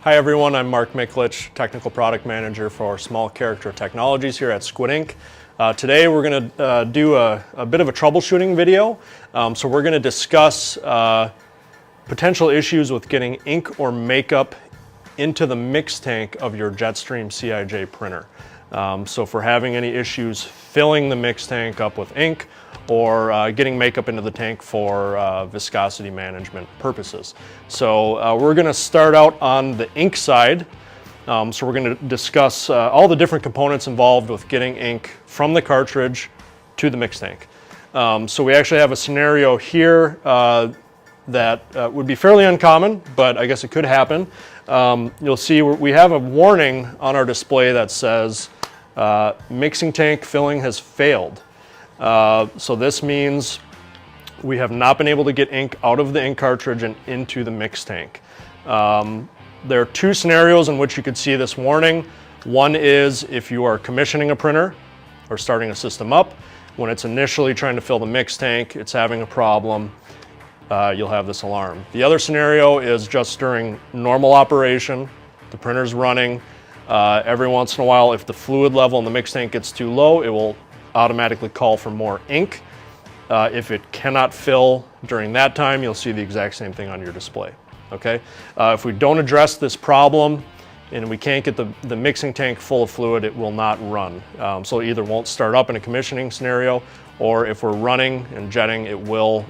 Hi everyone, I'm Mark Miklich, Technical Product Manager for Small Character Technologies here at SquidInk. Today we're going to do a bit of a troubleshooting video. So we're going to discuss potential issues with getting ink or makeup into the mix tank of your JetStream CIJ printer. So if we're having any issues filling the mix tank up with ink or getting makeup into the tank for viscosity management purposes. So we're going to start out on the ink side. So we're going to discuss all the different components involved with getting ink from the cartridge to the mix tank. So we actually have a scenario here that would be fairly uncommon, but I guess it could happen. You'll see we have a warning on our display that says mixing tank filling has failed. So this means we have not been able to get ink out of the ink cartridge and into the mix tank. There are two scenarios in which you could see this warning. One is if you are commissioning a printer or starting a system up. When it's initially trying to fill the mix tank, it's having a problem, you'll have this alarm. The other scenario is just during normal operation, the printer's running. Every once in a while, if the fluid level in the mix tank gets too low, it will automatically call for more ink. If it cannot fill during that time, you'll see the exact same thing on your display. Okay? If we don't address this problem and we can't get the mixing tank full of fluid, it will not run. So it either won't start up in a commissioning scenario, or if we're running and jetting, it will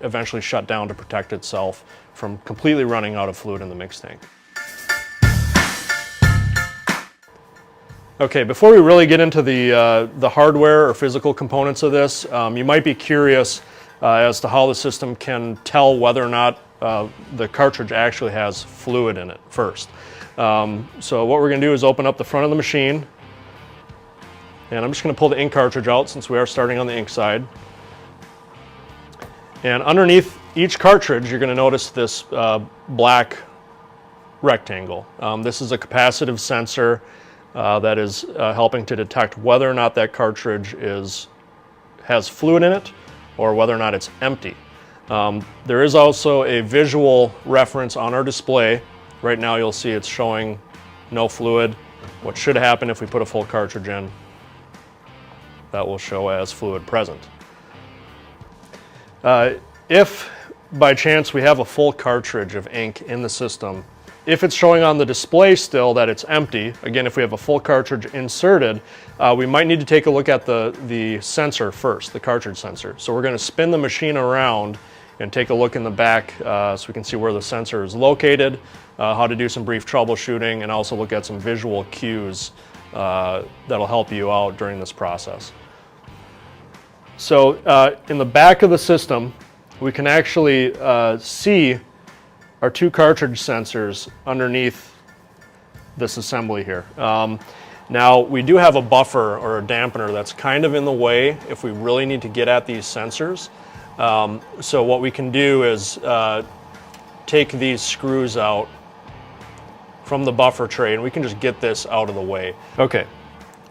eventually shut down to protect itself from completely running out of fluid in the mix tank. Okay, before we really get into the hardware or physical components of this, you might be curious as to how the system can tell whether or not the cartridge actually has fluid in it first. So what we're going to do is open up the front of the machine, and I'm just going to pull the ink cartridge out since we are starting on the ink side. And underneath each cartridge, you're going to notice this black rectangle. This is a capacitive sensor that is helping to detect whether or not that cartridge has fluid in it or whether or not it's empty. There is also a visual reference on our display. Right now you'll see it's showing no fluid. What should happen if we put a full cartridge in, that will show as fluid present. If by chance we have a full cartridge of ink in the system, if it's showing on the display still that it's empty, again, if we have a full cartridge inserted, we might need to take a look at the sensor first, the cartridge sensor. So we're going to spin the machine around and take a look in the back so we can see where the sensor is located, how to do some brief troubleshooting, and also look at some visual cues that'll help you out during this process. So in the back of the system, we can actually see our two cartridge sensors underneath this assembly here. Now we do have a buffer or a dampener that's kind of in the way if we really need to get at these sensors. So what we can do is take these screws out from the buffer tray and we can just get this out of the way. Okay,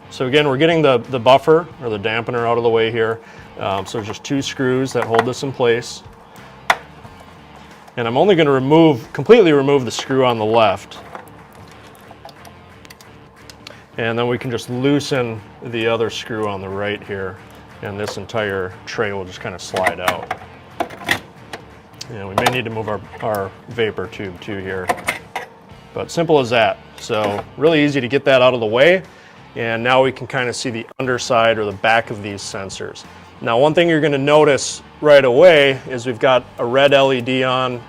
so again, we're getting the buffer or the dampener out of the way here. So there's just two screws that hold this in place. And I'm only going to completely remove the screw on the left. And then we can just loosen the other screw on the right here, and this entire tray will just kind of slide out. And we may need to move our vapor tube too here. But simple as that. So really easy to get that out of the way. And now we can kind of see the underside or the back of these sensors. Now one thing you're going to notice right away is we've got a red LED on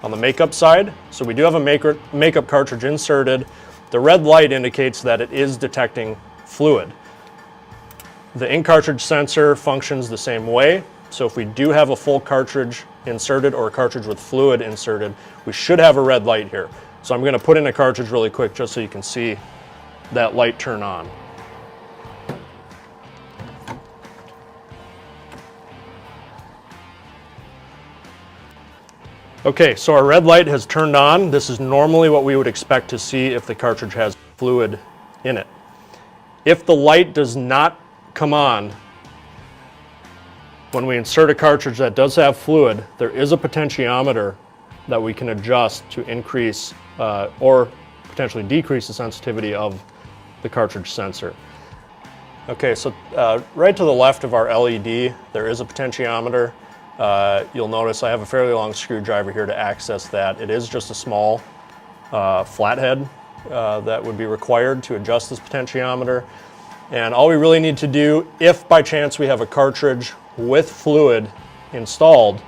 the makeup side. So we do have a makeup cartridge inserted. The red light indicates that it is detecting fluid. The ink cartridge sensor functions the same way. So if we do have a full cartridge inserted or a cartridge with fluid inserted, we should have a red light here. So I'm going to put in a cartridge really quick just so you can see that light turn on. Okay, so our red light has turned on. This is normally what we would expect to see if the cartridge has fluid in it. If the light does not come on when we insert a cartridge that does have fluid, there is a potentiometer that we can adjust to increase or potentially decrease the sensitivity of the cartridge sensor. Okay, so right to the left of our LED, there is a potentiometer. You'll notice I have a fairly long screwdriver here to access that. It is just a small flathead that would be required to adjust this potentiometer. And all we really need to do, if by chance we have a cartridge with fluid installed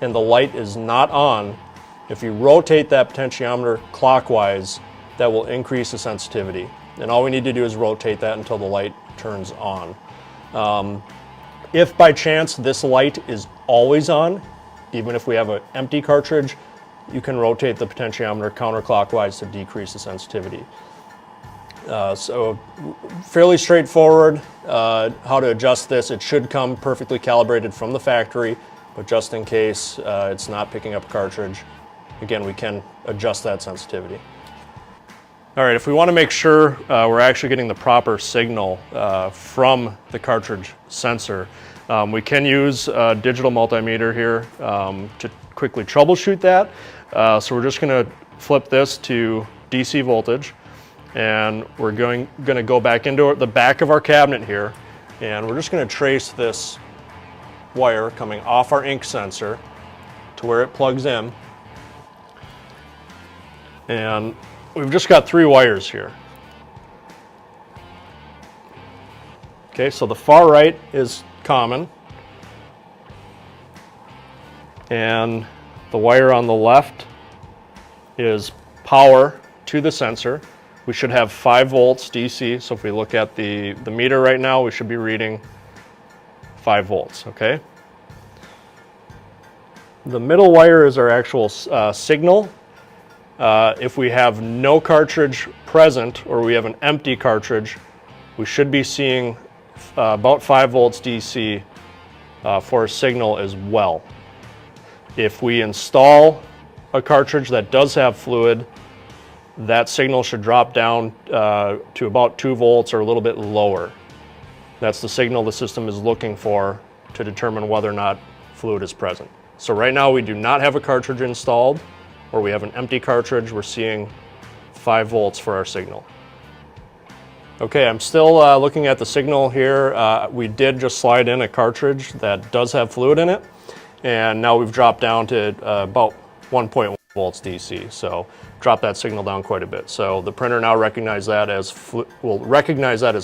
and the light is not on, if you rotate that potentiometer clockwise, that will increase the sensitivity. And all we need to do is rotate that until the light turns on. If by chance this light is always on, even if we have an empty cartridge, you can rotate the potentiometer counterclockwise to decrease the sensitivity. So fairly straightforward how to adjust this. It should come perfectly calibrated from the factory, but just in case it's not picking up a cartridge, again, we can adjust that sensitivity. All right, if we want to make sure we're actually getting the proper signal from the cartridge sensor, we can use a digital multimeter here to quickly troubleshoot that. So we're just going to flip this to DC voltage, and we're going to go back into the back of our cabinet here, and we're just going to trace this wire coming off our ink sensor to where it plugs in. And we've just got 3 wires here. Okay, so the far right is common, and the wire on the left is power to the sensor. We should have 5 volts DC, so if we look at the meter right now, we should be reading 5 volts, okay? The middle wire is our actual signal. If we have no cartridge present or we have an empty cartridge, we should be seeing about 5 volts DC for a signal as well. If we install a cartridge that does have fluid, that signal should drop down to about 2 volts or a little bit lower. That's the signal the system is looking for to determine whether or not fluid is present. So right now we do not have a cartridge installed, or we have an empty cartridge. We're seeing 5 volts for our signal. Okay, I'm still looking at the signal here. We did just slide in a cartridge that does have fluid in it, and now we've dropped down to about 1.1 volts DC. So drop that signal down quite a bit. So the printer now will recognize that as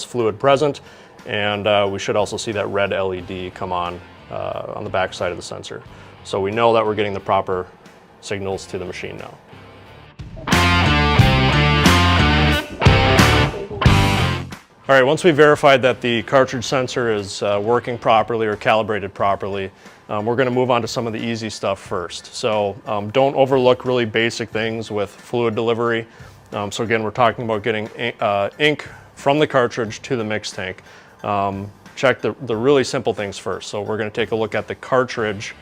fluid present, and we should also see that red LED come on the back side of the sensor. So we know that we're getting the proper signals to the machine now. All right, once we verified that the cartridge sensor is working properly or calibrated properly, we're going to move on to some of the easy stuff first. So don't overlook really basic things with fluid delivery. So again, we're talking about getting ink from the cartridge to the mix tank. Check the really simple things first. So we're going to take a look at the cartridge.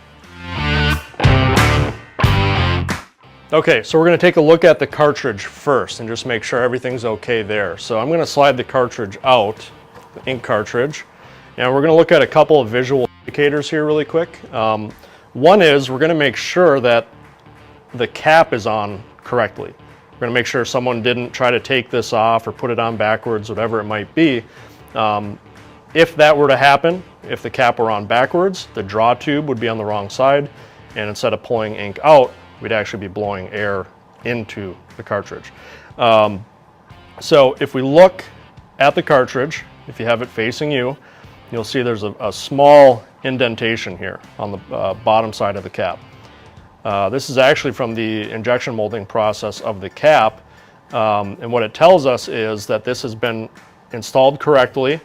Okay, so we're going to take a look at the cartridge first and just make sure everything's okay there. So I'm going to slide the cartridge out, the ink cartridge, and we're going to look at a couple of visual indicators here really quick. One is we're going to make sure that the cap is on correctly. We're going to make sure someone didn't try to take this off or put it on backwards, whatever it might be. If that were to happen, if the cap were on backwards, the draw tube would be on the wrong side, and instead of pulling ink out, we'd actually be blowing air into the cartridge. So if we look at the cartridge, if you have it facing you, you'll see there's a small indentation here on the bottom side of the cap. This is actually from the injection molding process of the cap, and what it tells us is that this has been installed correctly,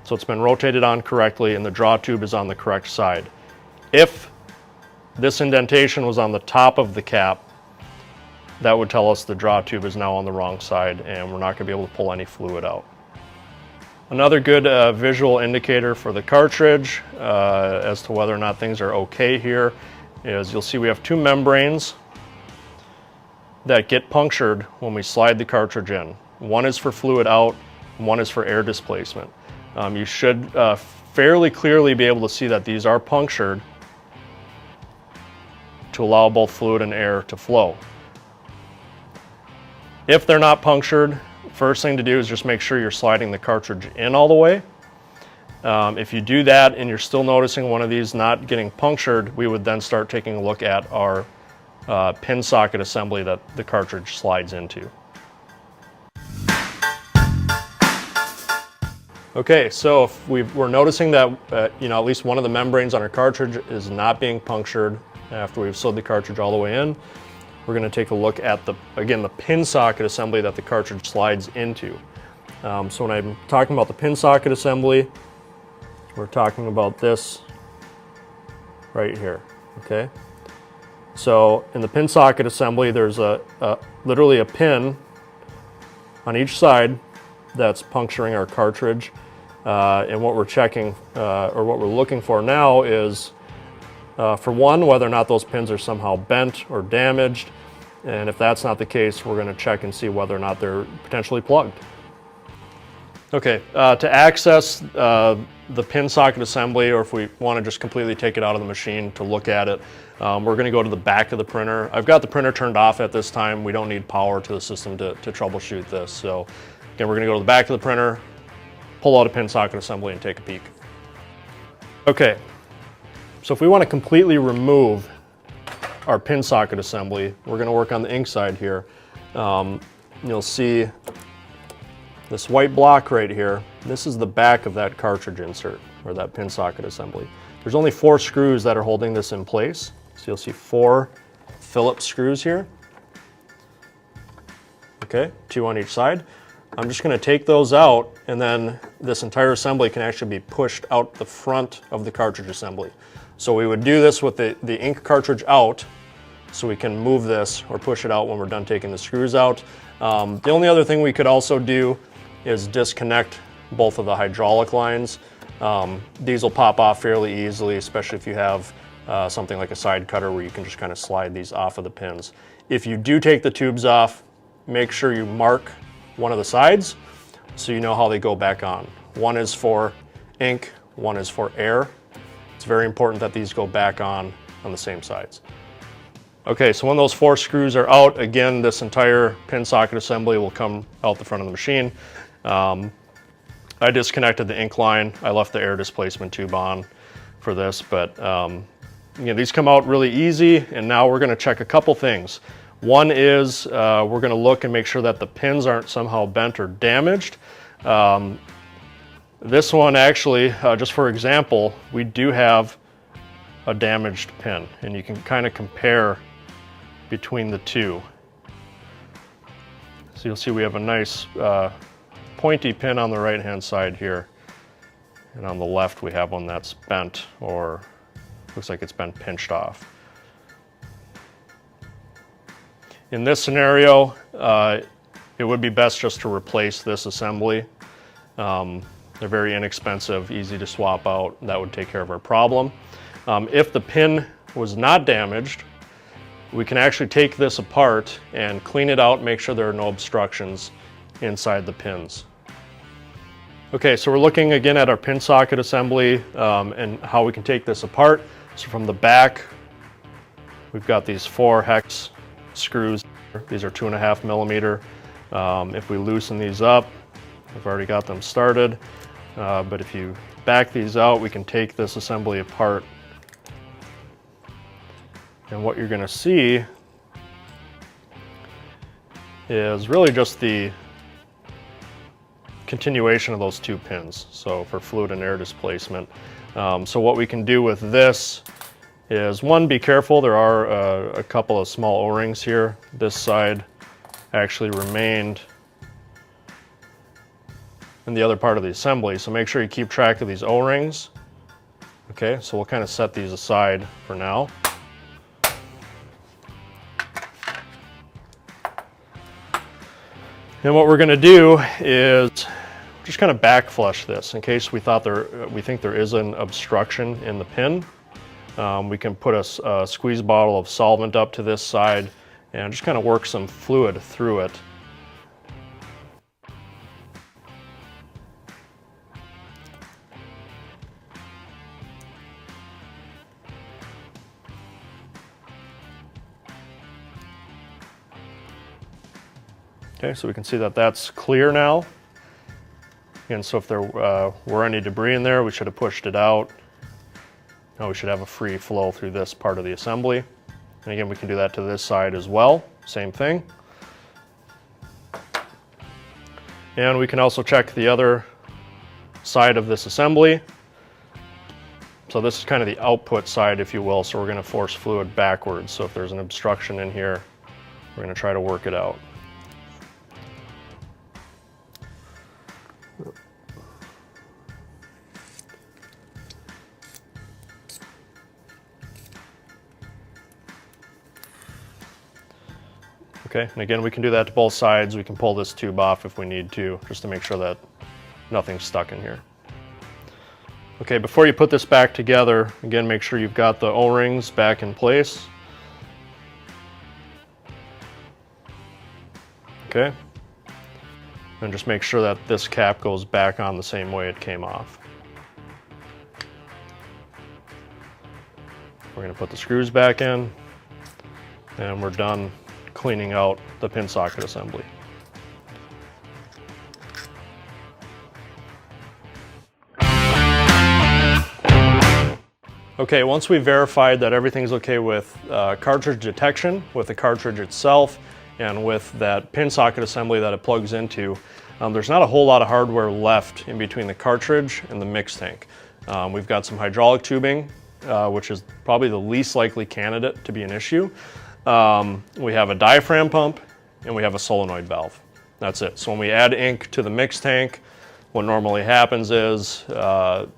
so it's been rotated on correctly, and the draw tube is on the correct side. If this indentation was on the top of the cap, that would tell us the draw tube is now on the wrong side and we're not going to be able to pull any fluid out. Another good visual indicator for the cartridge as to whether or not things are okay here is you'll see we have 2 membranes that get punctured when we slide the cartridge in. One is for fluid out, one is for air displacement. You should fairly clearly be able to see that these are punctured to allow both fluid and air to flow. If they're not punctured, first thing to do is just make sure you're sliding the cartridge in all the way. If you do that and you're still noticing one of these not getting punctured, we would then start taking a look at our pin socket assembly that the cartridge slides into. Okay, so if we're noticing that at least one of the membranes on our cartridge is not being punctured after we've slid the cartridge all the way in, we're going to take a look at the pin socket assembly that the cartridge slides into. So when I'm talking about the pin socket assembly, we're talking about this right here. Okay, so in the pin socket assembly, there's literally a pin on each side that's puncturing our cartridge. And what we're checking, or what we're looking for now is, for one, whether or not those pins are somehow bent or damaged. And if that's not the case, we're going to check and see whether or not they're potentially plugged. Okay, to access the pin socket assembly, or if we want to just completely take it out of the machine to look at it, we're going to go to the back of the printer. I've got the printer turned off at this time. We don't need power to the system to troubleshoot this. So again, we're going to go to the back of the printer, pull out a pin socket assembly and take a peek. Okay, so if we want to completely remove our pin socket assembly, we're going to work on the ink side here. You'll see this white block right here. This is the back of that cartridge insert, or that pin socket assembly. There's only 4 screws that are holding this in place. So you'll see 4 Phillips screws here. Okay, 2 on each side. I'm just going to take those out, and then this entire assembly can actually be pushed out the front of the cartridge assembly. So we would do this with the ink cartridge out, so we can move this or push it out when we're done taking the screws out. The only other thing we could also do is disconnect both of the hydraulic lines. These will pop off fairly easily, especially if you have something like a side cutter where you can just kind of slide these off of the pins. If you do take the tubes off, make sure you mark one of the sides so you know how they go back on. One is for ink, one is for air. It's very important that these go back on the same sides. Okay, so when those 4 screws are out, again, this entire pin socket assembly will come out the front of the machine. I disconnected the ink line. I left the air displacement tube on for this, but these come out really easy, and now we're going to check a couple things. One is we're going to look and make sure that the pins aren't somehow bent or damaged. This one actually, just for example, we do have a damaged pin, and you can kind of compare between the two. So you'll see we have a nice pointy pin on the right hand side here, and on the left we have one that's bent, or looks like it's been pinched off. In this scenario, it would be best just to replace this assembly. They're very inexpensive, easy to swap out. That would take care of our problem. If the pin was not damaged, we can actually take this apart and clean it out, make sure there are no obstructions inside the pins. Okay, so we're looking again at our pin socket assembly and how we can take this apart. So from the back, we've got these 4 hex screws. These are 2.5 millimeter. If we loosen these up, I've already got them started, but if you back these out, we can take this assembly apart. And what you're going to see is really just the continuation of those 2 pins, so for fluid and air displacement. So what we can do with this is, one, be careful. There are a couple of small O-rings here. This side actually remained in the other part of the assembly, so make sure you keep track of these O-rings. Okay, so we'll kind of set these aside for now. And what we're going to do is just kind of back flush this in case we think there is an obstruction in the pin. We can put a squeeze bottle of solvent up to this side and just kind of work some fluid through it. Okay, so we can see that that's clear now. And so if there were any debris in there, we should have pushed it out. Now we should have a free flow through this part of the assembly. And again, we can do that to this side as well, same thing. And we can also check the other side of this assembly. So this is kind of the output side, if you will, so we're going to force fluid backwards. So if there's an obstruction in here, we're going to try to work it out. Okay, and again, we can do that to both sides. We can pull this tube off if we need to, just to make sure that nothing's stuck in here. Okay, before you put this back together, again, make sure you've got the O-rings back in place. Okay, and just make sure that this cap goes back on the same way it came off. We're going to put the screws back in, and we're done cleaning out the pin socket assembly. Okay, once we've verified that everything's okay with cartridge detection, with the cartridge itself, and with that pin socket assembly that it plugs into, there's not a whole lot of hardware left in between the cartridge and the mix tank. We've got some hydraulic tubing, which is probably the least likely candidate to be an issue. We have a diaphragm pump, and we have a solenoid valve. That's it. So when we add ink to the mix tank, what normally happens is the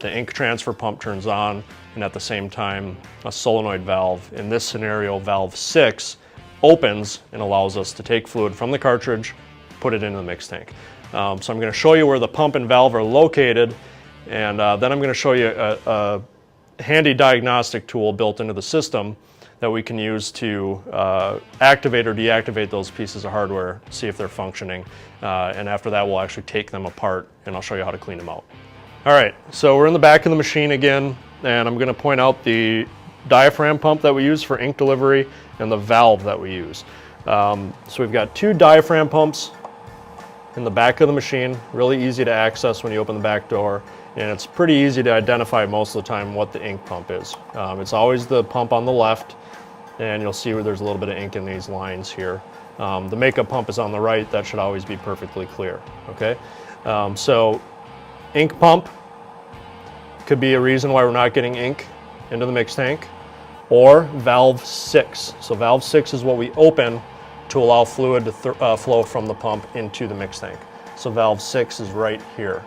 ink transfer pump turns on, and at the same time, a solenoid valve, in this scenario, valve 6, opens and allows us to take fluid from the cartridge, put it into the mix tank. So I'm going to show you where the pump and valve are located, and then I'm going to show you a handy diagnostic tool built into the system that we can use to activate or deactivate those pieces of hardware, see if they're functioning. And after that, we'll actually take them apart, and I'll show you how to clean them out. All right, so we're in the back of the machine again, and I'm going to point out the diaphragm pump that we use for ink delivery and the valve that we use. So we've got two diaphragm pumps in the back of the machine, really easy to access when you open the back door, and it's pretty easy to identify most of the time what the ink pump is. It's always the pump on the left, and you'll see where there's a little bit of ink in these lines here. The makeup pump is on the right. That should always be perfectly clear, okay? So ink pump could be a reason why we're not getting ink into the mix tank, or valve 6. So valve 6 is what we open to allow fluid to flow from the pump into the mix tank. So valve 6 is right here.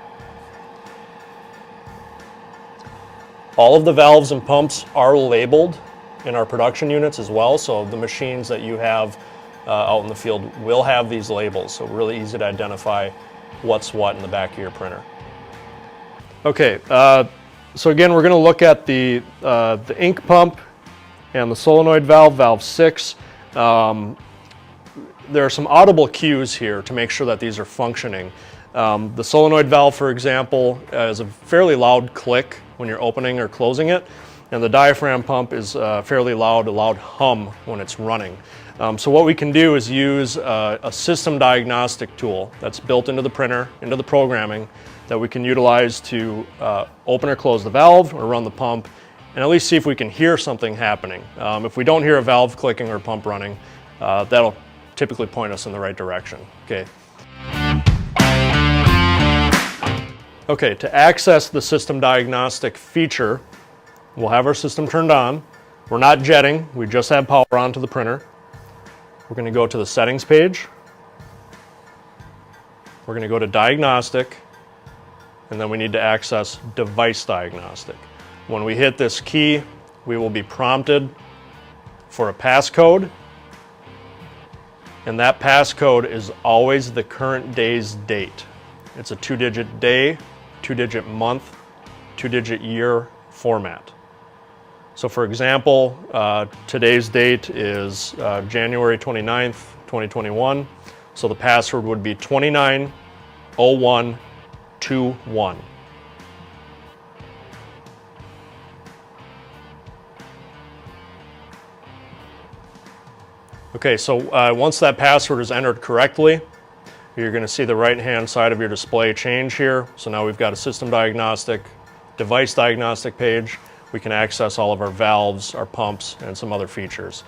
All of the valves and pumps are labeled in our production units as well, so the machines that you have out in the field will have these labels, so really easy to identify what's what in the back of your printer. Okay, so again, we're going to look at the ink pump and the solenoid valve, valve 6. There are some audible cues here to make sure that these are functioning. The solenoid valve, for example, is a fairly loud click when you're opening or closing it, and the diaphragm pump is fairly loud, a loud hum when it's running. So what we can do is use a system diagnostic tool that's built into the printer, into the programming, that we can utilize to open or close the valve or run the pump, and at least see if we can hear something happening. If we don't hear a valve clicking or pump running, that'll typically point us in the right direction. Okay, to access the system diagnostic feature, we'll have our system turned on. We're not jetting, we just have power on to the printer. We're going to go to the settings page. We're going to go to diagnostic, and then we need to access device diagnostic. When we hit this key, we will be prompted for a passcode, and that passcode is always the current day's date. It's a 2-digit day, 2-digit month, 2-digit year format. So for example, today's date is January 29th, 2021. So the password would be 290121. Okay, so once that password is entered correctly, you're going to see the right-hand side of your display change here. So now we've got a system diagnostic, device diagnostic page. We can access all of our valves, our pumps, and some other features.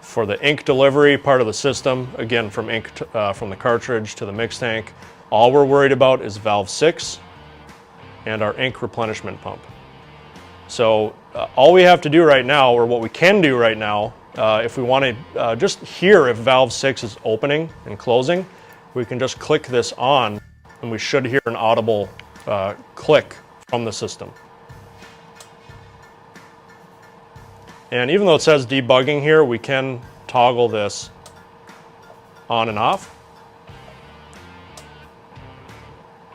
For the ink delivery part of the system, again, from ink from the cartridge to the mix tank, all we're worried about is valve 6 and our ink replenishment pump. So all we have to do right now, or what we can do right now, if we want to just hear if valve 6 is opening and closing, we can just click this on and we should hear an audible click from the system. And even though it says debugging here, we can toggle this on and off.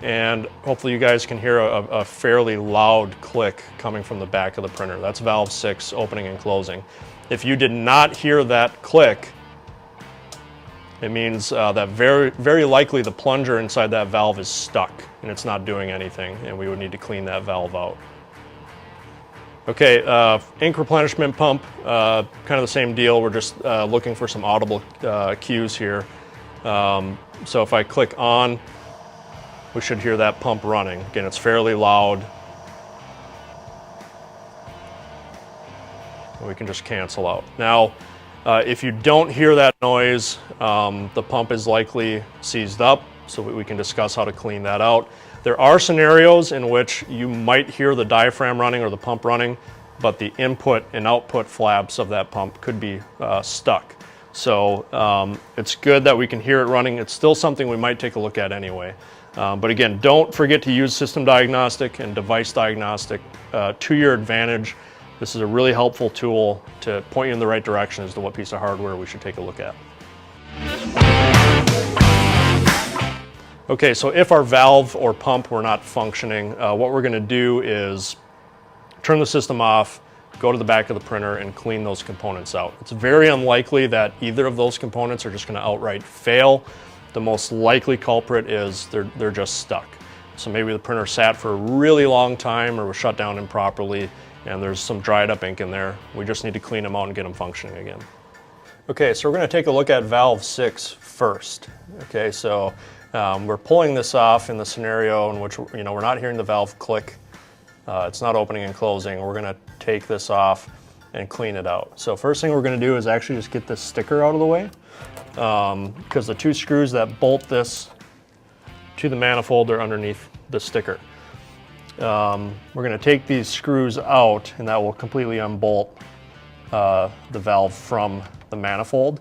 And hopefully you guys can hear a fairly loud click coming from the back of the printer. That's valve 6 opening and closing. If you did not hear that click, it means that very likely the plunger inside that valve is stuck and it's not doing anything, and we would need to clean that valve out. Okay, ink replenishment pump, kind of the same deal. We're just looking for some audible cues here. So if I click on, we should hear that pump running. Again, it's fairly loud. We can just cancel out. Now, if you don't hear that noise, the pump is likely seized up, so we can discuss how to clean that out. There are scenarios in which you might hear the diaphragm running or the pump running, but the input and output flaps of that pump could be stuck. So it's good that we can hear it running. It's still something we might take a look at anyway. But again, don't forget to use system diagnostic and device diagnostic to your advantage. This is a really helpful tool to point you in the right direction as to what piece of hardware we should take a look at. Okay, so if our valve or pump were not functioning, what we're going to do is turn the system off, go to the back of the printer, and clean those components out. It's very unlikely that either of those components are just going to outright fail. The most likely culprit is they're just stuck. So maybe the printer sat for a really long time or was shut down improperly, and there's some dried up ink in there. We just need to clean them out and get them functioning again. Okay, so we're going to take a look at valve 6 first. Okay, so we're pulling this off in the scenario in which we're not hearing the valve click. It's not opening and closing. We're going to take this off and clean it out. So first thing we're going to do is actually just get this sticker out of the way, because the two screws that bolt this to the manifold are underneath the sticker. We're going to take these screws out, and that will completely unbolt the valve from the manifold.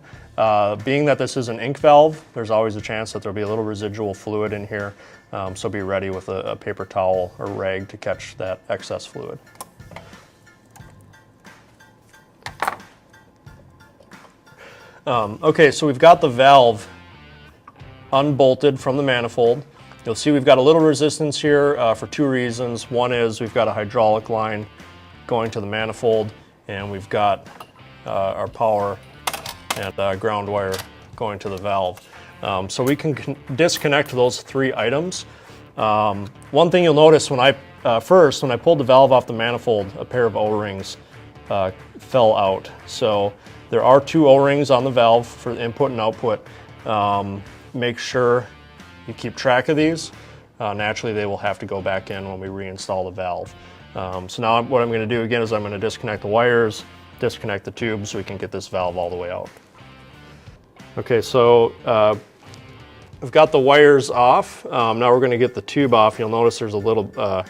Being that this is an ink valve, there's always a chance that there'll be a little residual fluid in here, so be ready with a paper towel or rag to catch that excess fluid. Okay, so we've got the valve unbolted from the manifold. You'll see we've got a little resistance here for two reasons. One is we've got a hydraulic line going to the manifold, and we've got our power and ground wire going to the valve. So we can disconnect those three items. One thing you'll notice when I pulled the valve off the manifold, a pair of O-rings fell out. So there are two O-rings on the valve for the input and output. Make sure you keep track of these. Naturally, they will have to go back in when we reinstall the valve. So now what I'm going to do again is I'm going to disconnect the wires, disconnect the tubes so we can get this valve all the way out. Okay, so I've got the wires off. Now we're going to get the tube off. You'll notice there's a little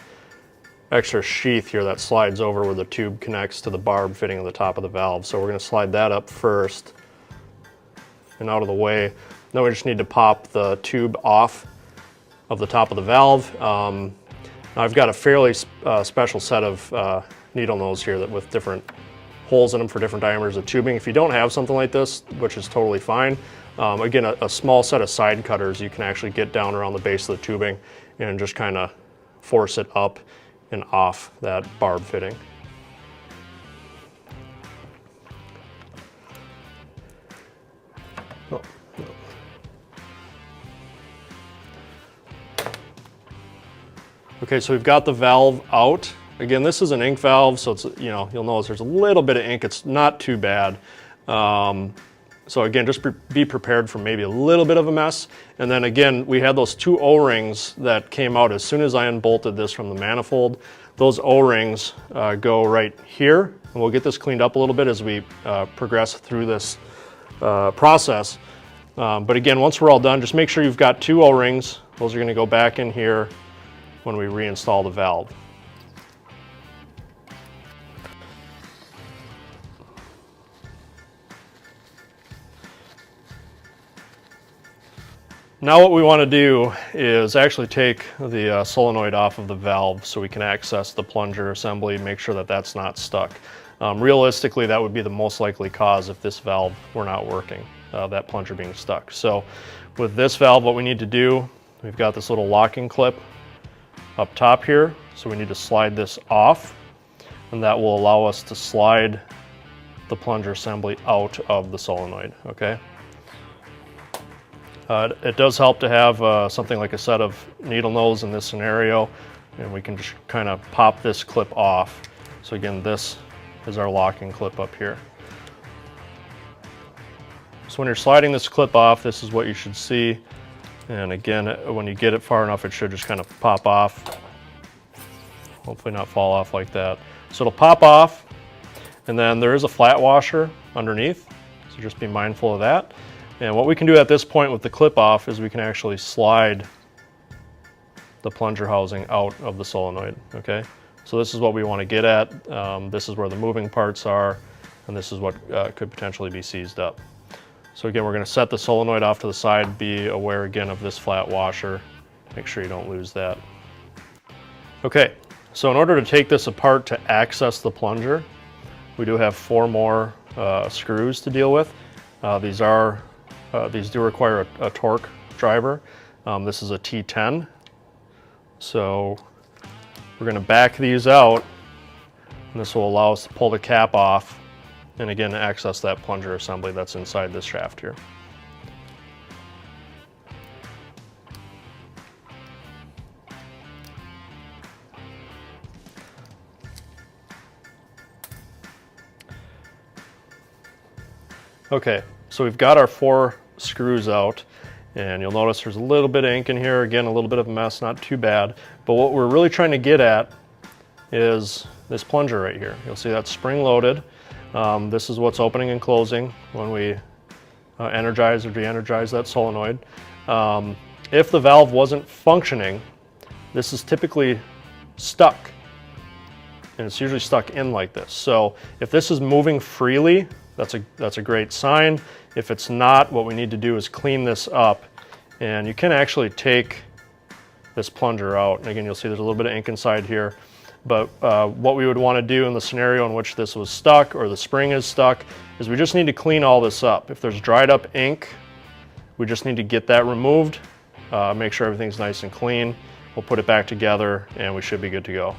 extra sheath here that slides over where the tube connects to the barb fitting on the top of the valve. So we're going to slide that up first and out of the way. Then we just need to pop the tube off of the top of the valve. Now I've got a fairly special set of needle nose here with different holes in them for different diameters of tubing. If you don't have something like this, which is totally fine, again, a small set of side cutters you can actually get down around the base of the tubing and just kind of force it up and off that barb fitting. Oh, no. Okay, so we've got the valve out. Again, this is an ink valve, so it's, you'll notice there's a little bit of ink. It's not too bad. So again, just be prepared for maybe a little bit of a mess. And then again, we had those 2 O-rings that came out as soon as I unbolted this from the manifold. Those O-rings go right here, and we'll get this cleaned up a little bit as we progress through this process. But again, once we're all done, just make sure you've got 2 O-rings. Those are going to go back in here when we reinstall the valve. Now what we want to do is actually take the solenoid off of the valve so we can access the plunger assembly, make sure that that's not stuck. Realistically, that would be the most likely cause if this valve were not working, that plunger being stuck. So with this valve, what we need to do, we've got this little locking clip up top here, so we need to slide this off, and that will allow us to slide the plunger assembly out of the solenoid, okay? It does help to have something like a set of needle nose in this scenario, and we can just kind of pop this clip off. So again, this is our locking clip up here. So when you're sliding this clip off, this is what you should see. And again, when you get it far enough, it should just kind of pop off. Hopefully not fall off like that. So it'll pop off, and then there is a flat washer underneath, so just be mindful of that. And what we can do at this point with the clip off is we can actually slide the plunger housing out of the solenoid, okay? So this is what we want to get at. This is where the moving parts are, and this is what could potentially be seized up. So again, we're going to set the solenoid off to the side, be aware again of this flat washer, make sure you don't lose that. Okay, so in order to take this apart to access the plunger, we do have 4 more screws to deal with. These do require a torque driver. This is a T10. So we're going to back these out, and this will allow us to pull the cap off and again access that plunger assembly that's inside this shaft here. Okay, so we've got our 4 screws out, and you'll notice there's a little bit of ink in here. Again, a little bit of a mess, not too bad. But what we're really trying to get at is this plunger right here. You'll see that's spring-loaded. This is what's opening and closing when we energize or de-energize that solenoid. If the valve wasn't functioning, this is typically stuck, and it's usually stuck in like this. So if this is moving freely, that's a great sign. If it's not, what we need to do is clean this up, and you can actually take this plunger out. And again, you'll see there's a little bit of ink inside here. But what we would want to do in the scenario in which this was stuck or the spring is stuck is we just need to clean all this up. If there's dried up ink, we just need to get that removed, make sure everything's nice and clean. We'll put it back together, and we should be good to go.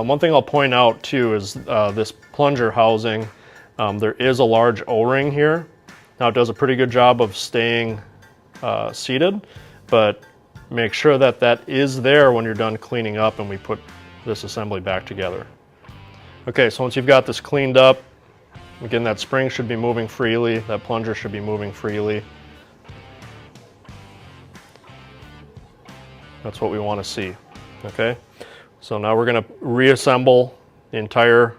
One thing I'll point out too is this plunger housing, there is a large O-ring here. Now it does a pretty good job of staying seated, but make sure that that is there when you're done cleaning up and we put this assembly back together. Okay, so once you've got this cleaned up, again, that spring should be moving freely, that plunger should be moving freely. That's what we want to see, okay? So now we're going to reassemble the entire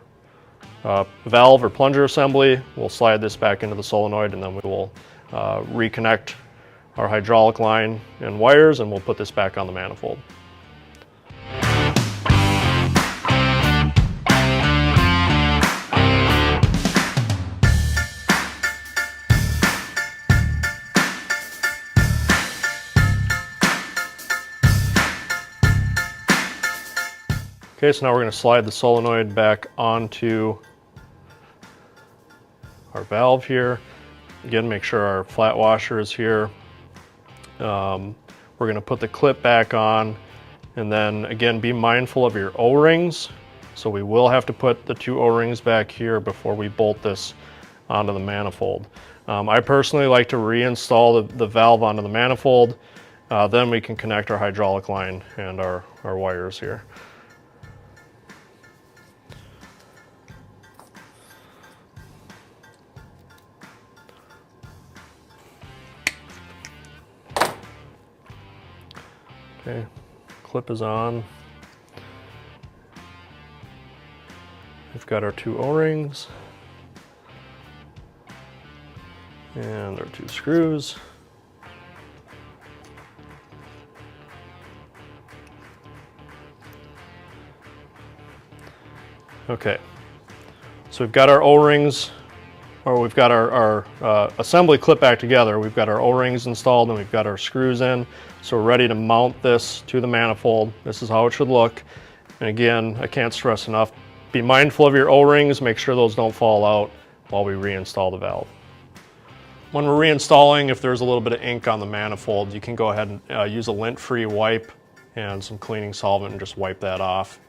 valve or plunger assembly. We'll slide this back into the solenoid, and then we will reconnect our hydraulic line and wires, and we'll put this back on the manifold. Okay, so now we're going to slide the solenoid back onto our valve here. Again, make sure our flat washer is here. We're going to put the clip back on, and then again, be mindful of your O-rings. So we will have to put the 2 O-rings back here before we bolt this onto the manifold. I personally like to reinstall the valve onto the manifold. Then we can connect our hydraulic line and our wires here. Okay, clip is on. We've got our 2 O-rings and our 2 screws. Okay, so we've got our O-rings, or we've got our assembly clip back together. We've got our O-rings installed and we've got our screws in. So we're ready to mount this to the manifold. This is how it should look. And again, I can't stress enough, be mindful of your O-rings, make sure those don't fall out while we reinstall the valve. When we're reinstalling, if there's a little bit of ink on the manifold, you can go ahead and use a lint-free wipe and some cleaning solvent and just wipe that off.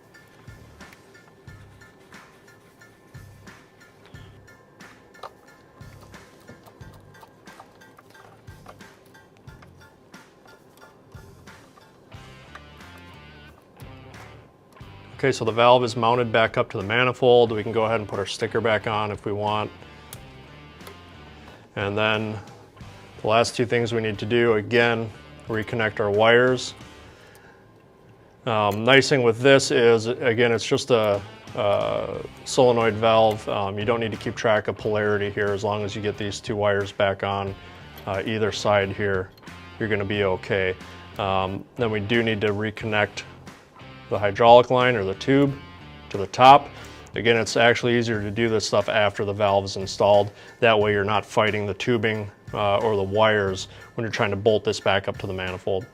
Okay, so the valve is mounted back up to the manifold. We can go ahead and put our sticker back on if we want. And then the last 2 things we need to do, again, reconnect our wires. Nice thing with this is, again, it's just a solenoid valve. You don't need to keep track of polarity here. As long as you get these 2 wires back on either side here, you're gonna be okay. Then we do need to reconnect the hydraulic line or the tube to the top. Again, it's actually easier to do this stuff after the valve is installed. That way you're not fighting the tubing or the wires when you're trying to bolt this back up to the manifold.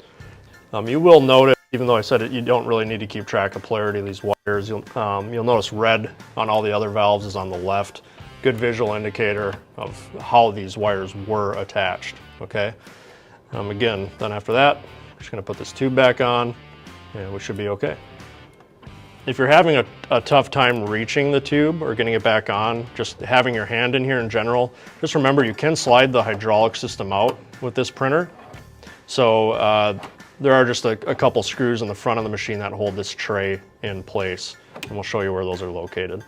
You will notice, even though I said it, you don't really need to keep track of polarity of these wires. You'll notice red on all the other valves is on the left. Good visual indicator of how these wires were attached, okay? Again, then after that, I'm just gonna put this tube back on, and we should be okay. If you're having a tough time reaching the tube or getting it back on, just having your hand in here in general, just remember you can slide the hydraulic system out with this printer. So there are just a couple screws in the front of the machine that hold this tray in place, and we'll show you where those are located.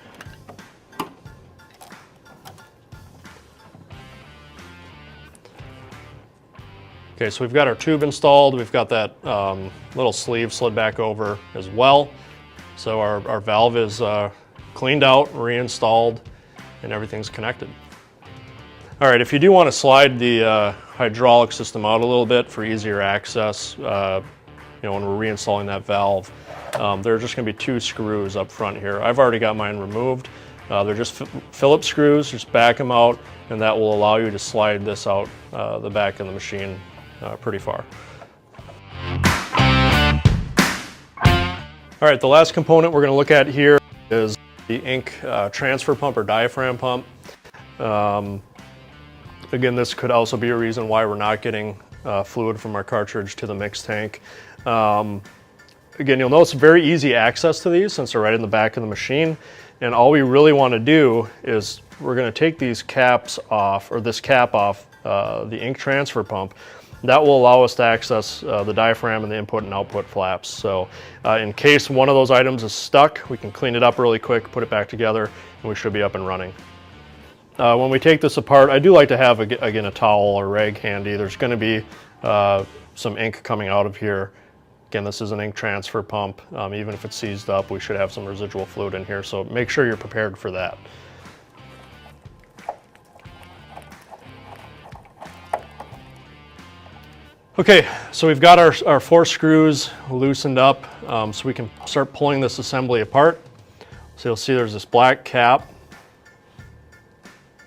Okay, so we've got our tube installed. We've got that little sleeve slid back over as well. So our valve is cleaned out, reinstalled, and everything's connected. All right, if you do want to slide the hydraulic system out a little bit for easier access, when we're reinstalling that valve, there are just going to be 2 screws up front here. I've already got mine removed. They're just Phillips screws. Just back them out, and that will allow you to slide this out the back of the machine pretty far. All right, the last component we're going to look at here is the ink transfer pump or diaphragm pump. Again, this could also be a reason why we're not getting fluid from our cartridge to the mix tank. Again, you'll notice very easy access to these since they're right in the back of the machine. And all we really want to do is we're going to take these caps off, or this cap off the ink transfer pump. That will allow us to access the diaphragm and the input and output flaps. So in case one of those items is stuck, we can clean it up really quick, put it back together, and we should be up and running. When we take this apart, I do like to have, again, a towel or rag handy. There's going to be some ink coming out of here. Again, this is an ink transfer pump. Even if it's seized up, we should have some residual fluid in here, so make sure you're prepared for that. Okay, so we've got our 4 screws loosened up, so we can start pulling this assembly apart. So you'll see there's this black cap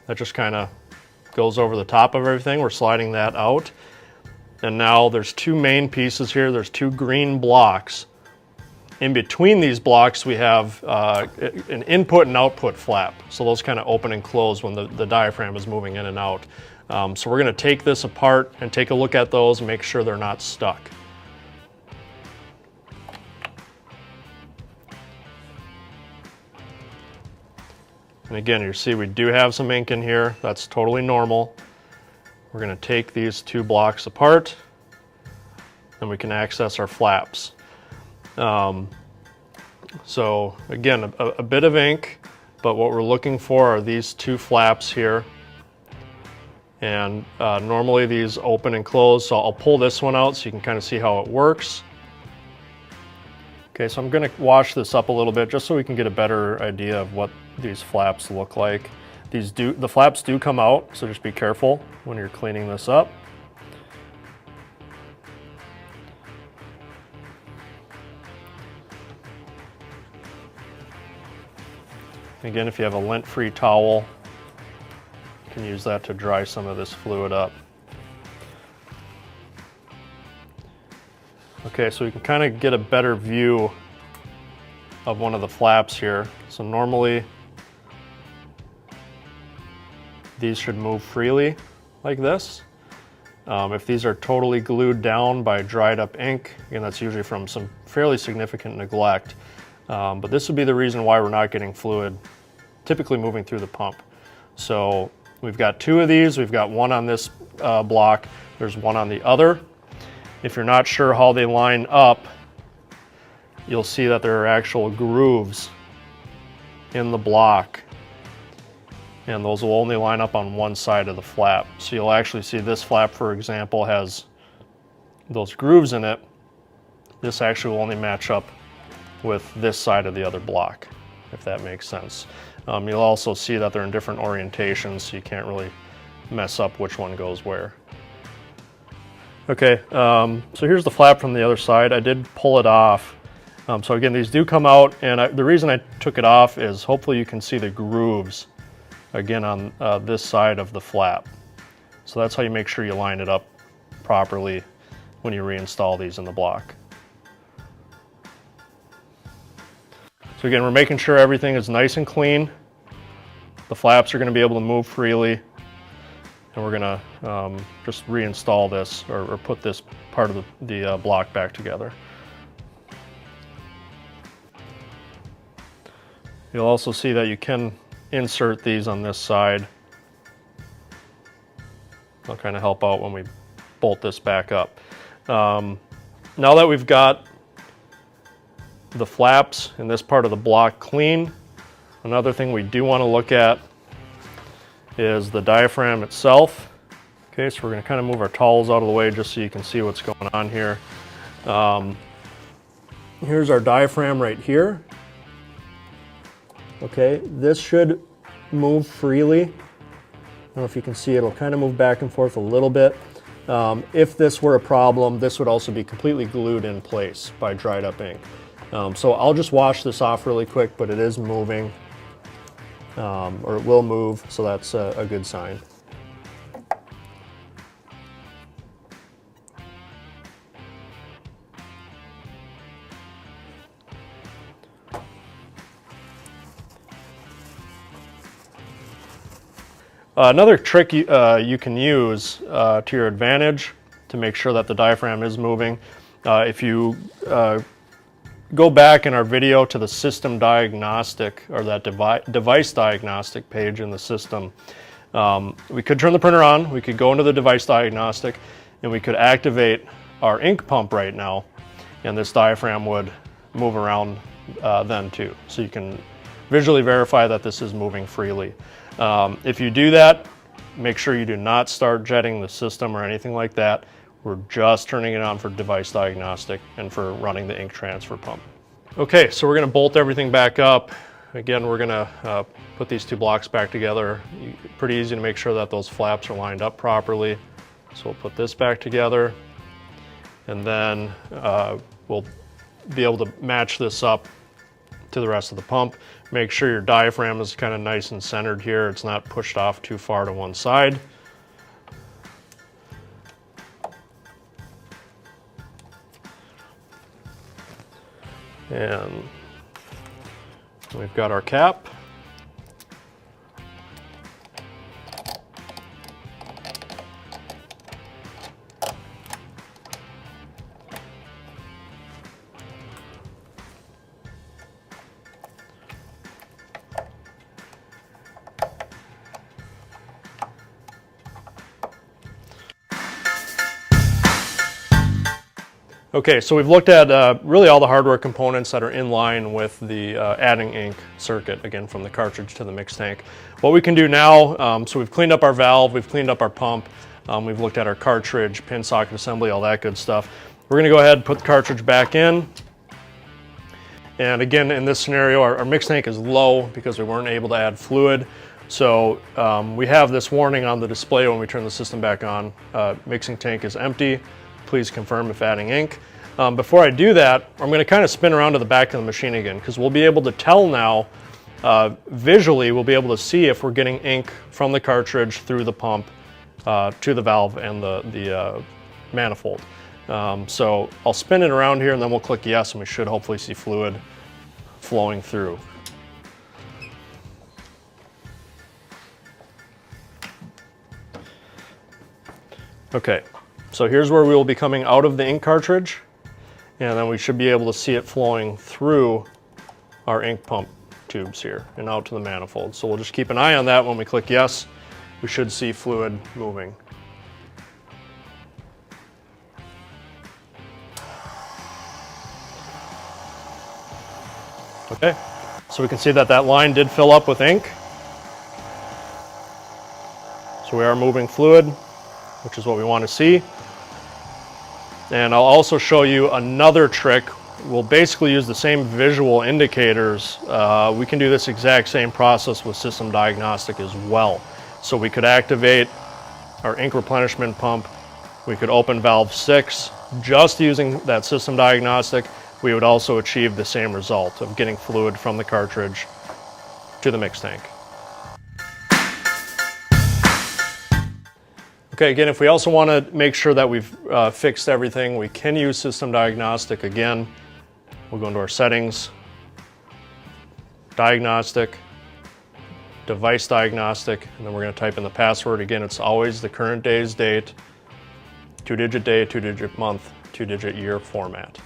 that just kind of goes over the top of everything. We're sliding that out. And now there's 2 main pieces here. There's 2 green blocks In between these blocks, we have an input and output flap. So those kind of open and close when the diaphragm is moving in and out. So we're going to take this apart and take a look at those and make sure they're not stuck. And again, you see we do have some ink in here. That's totally normal. We're going to take these two blocks apart and we can access our flaps. So again, a bit of ink, but what we're looking for are these two flaps here. And normally these open and close, so I'll pull this one out so you can kind of see how it works. Okay, so I'm going to wash this up a little bit just so we can get a better idea of what these flaps look like. The flaps do come out, so just be careful when you're cleaning this up. Again, if you have a lint-free towel, you can use that to dry some of this fluid up. Okay, so we can kind of get a better view of one of the flaps here. So normally these should move freely like this. If these are totally glued down by dried up ink, again, that's usually from some fairly significant neglect. But this would be the reason why we're not getting fluid typically moving through the pump. So we've got two of these. We've got one on this block. There's one on the other. If you're not sure how they line up, you'll see that there are actual grooves in the block, and those will only line up on one side of the flap. So you'll actually see this flap, for example, has those grooves in it. This actually will only match up with this side of the other block, if that makes sense. You'll also see that they're in different orientations, so you can't really mess up which one goes where. Okay, so here's the flap from the other side. I did pull it off. So again, these do come out, and the reason I took it off is hopefully you can see the grooves again on this side of the flap. So that's how you make sure you line it up properly when you reinstall these in the block. So again, we're making sure everything is nice and clean. The flaps are going to be able to move freely. And we're going to just reinstall this or put this part of the block back together. You'll also see that you can insert these on this side. They'll kind of help out when we bolt this back up. Now that we've got the flaps in this part of the block clean, another thing we do want to look at is the diaphragm itself. Okay, so we're going to kind of move our towels out of the way just so you can see what's going on here. Here's our diaphragm right here. Okay, this should move freely. I don't know if you can see, it'll kind of move back and forth a little bit. If this were a problem, this would also be completely glued in place by dried up ink. So I'll just wash this off really quick, but it is moving, or it will move, so that's a good sign. Another trick you can use to your advantage to make sure that the diaphragm is moving, if you go back in our video to the system diagnostic, or that device diagnostic page in the system, we could turn the printer on, we could go into the device diagnostic, and we could activate our ink pump right now, and this diaphragm would move around then too. So you can visually verify that this is moving freely. If you do that, make sure you do not start jetting the system or anything like that. We're just turning it on for device diagnostic and for running the ink transfer pump. Okay, so we're going to bolt everything back up. Again, we're going to put these two blocks back together. Pretty easy to make sure that those flaps are lined up properly. So we'll put this back together, and then we'll be able to match this up to the rest of the pump. Make sure your diaphragm is kind of nice and centered here. It's not pushed off too far to one side. And we've got our cap. Okay, so we've looked at really all the hardware components that are in line with the adding ink circuit, again, from the cartridge to the mix tank. What we can do now, so we've cleaned up our valve, we've cleaned up our pump, we've looked at our cartridge, pin socket assembly, all that good stuff. We're going to go ahead and put the cartridge back in. And again, in this scenario, our mix tank is low because we weren't able to add fluid. So we have this warning on the display when we turn the system back on. Mixing tank is empty. Please confirm if adding ink. Before I do that, I'm going to kind of spin around to the back of the machine again, because we'll be able to tell now, visually, we'll be able to see if we're getting ink from the cartridge through the pump to the valve and the manifold. So I'll spin it around here and then we'll click yes, and we should hopefully see fluid flowing through. Okay. So here's where we will be coming out of the ink cartridge, and then we should be able to see it flowing through our ink pump tubes here and out to the manifold. So we'll just keep an eye on that. When we click yes, we should see fluid moving. Okay, so we can see that that line did fill up with ink. So we are moving fluid, which is what we want to see. And I'll also show you another trick. We'll basically use the same visual indicators. We can do this exact same process with system diagnostic as well. So we could activate our ink replenishment pump. We could open valve 6. Just using that system diagnostic, we would also achieve the same result of getting fluid from the cartridge to the mix tank. Okay, again, if we also want to make sure that we've fixed everything, we can use system diagnostic again. We'll go into our settings, diagnostic, device diagnostic, and then we're going to type in the password. Again, it's always the current day's date, 2-digit day, 2-digit month, 2-digit year format.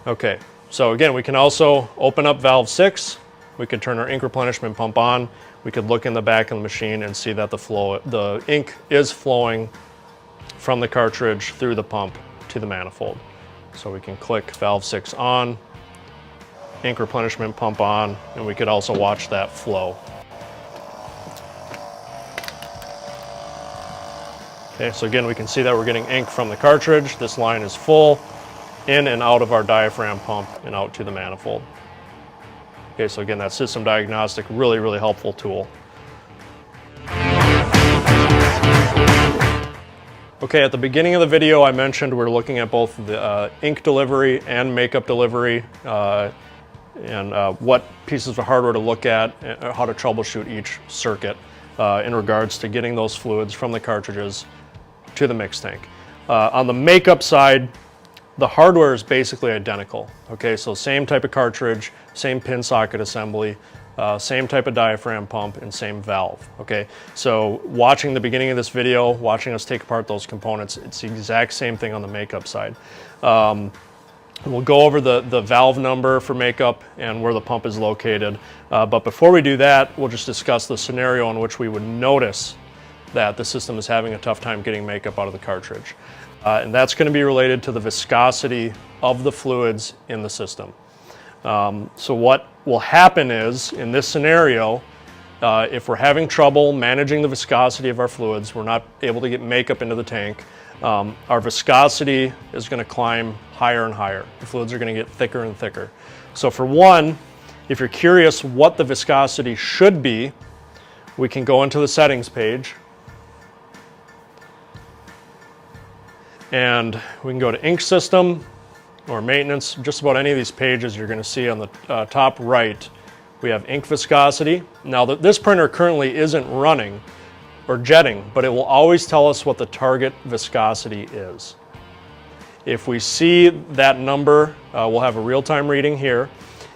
Okay, so again, we can also open up valve 6. We could turn our ink replenishment pump on. We could look in the back of the machine and see that the ink is flowing from the cartridge through the pump to the manifold. So we can click valve 6 on, ink replenishment pump on, and we could also watch that flow. Okay, so again, we can see that we're getting ink from the cartridge. This line is full, in and out of our diaphragm pump and out to the manifold. Okay, so again, that system diagnostic, really, really helpful tool. Okay, at the beginning of the video, I mentioned we're looking at both the ink delivery and makeup delivery, and what pieces of hardware to look at, how to troubleshoot each circuit in regards to getting those fluids from the cartridges to the mix tank. On the makeup side, the hardware is basically identical. Okay, so same type of cartridge, same pin socket assembly, same type of diaphragm pump, and same valve. Okay, so watching the beginning of this video, watching us take apart those components, it's the exact same thing on the makeup side. We'll go over the valve number for makeup and where the pump is located. But before we do that, we'll just discuss the scenario in which we would notice that the system is having a tough time getting makeup out of the cartridge. And that's going to be related to the viscosity of the fluids in the system. So what will happen is, in this scenario, if we're having trouble managing the viscosity of our fluids, we're not able to get makeup into the tank, our viscosity is going to climb higher and higher. The fluids are going to get thicker and thicker. So for one, if you're curious what the viscosity should be, we can go into the settings page, and we can go to ink system or maintenance. Just about any of these pages, you're going to see on the top right, we have ink viscosity. Now this printer currently isn't running, or jetting, but it will always tell us what the target viscosity is. If we see that number, we'll have a real-time reading here.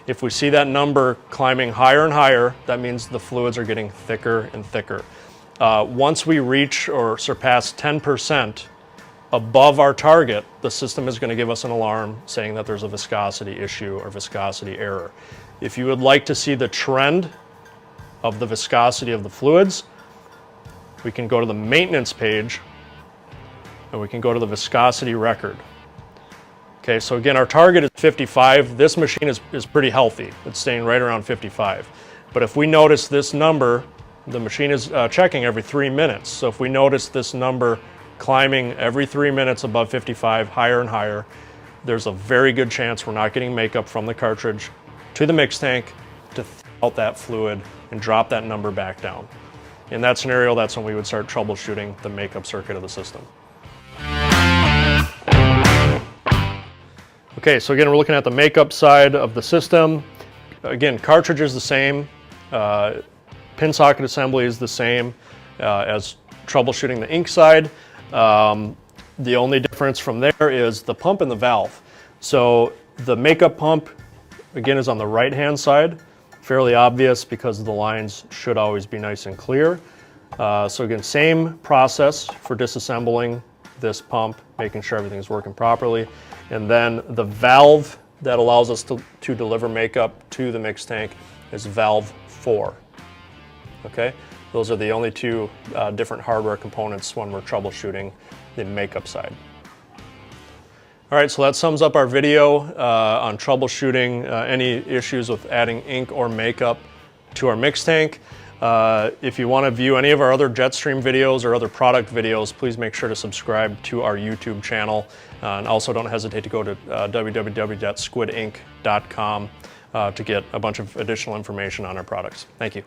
If we see that number climbing higher and higher, that means the fluids are getting thicker and thicker. Once we reach or surpass 10% above our target, the system is going to give us an alarm saying that there's a viscosity issue or viscosity error. If you would like to see the trend of the viscosity of the fluids, we can go to the maintenance page and we can go to the viscosity record. Okay, so again, our target is 55. This machine is pretty healthy. It's staying right around 55. But if we notice this number, the machine is checking every 3 minutes. So if we notice this number climbing every 3 minutes above 55, higher and higher, there's a very good chance we're not getting makeup from the cartridge to the mix tank to thaw out that fluid and drop that number back down. In that scenario, that's when we would start troubleshooting the makeup circuit of the system. Okay, so again, we're looking at the makeup side of the system. Again, cartridge is the same. Pin socket assembly is the same as troubleshooting the ink side. The only difference from there is the pump and the valve. So the makeup pump, again, is on the right-hand side. Fairly obvious because the lines should always be nice and clear. So again, same process for disassembling this pump, making sure everything's working properly. And then the valve that allows us to deliver makeup to the mix tank is valve 4. Okay, those are the only two different hardware components when we're troubleshooting the makeup side. All right, so that sums up our video on troubleshooting any issues with adding ink or makeup to our mix tank. If you want to view any of our other JetStream videos or other product videos, please make sure to subscribe to our YouTube channel. And also don't hesitate to go to www.squidink.com to get a bunch of additional information on our products. Thank you.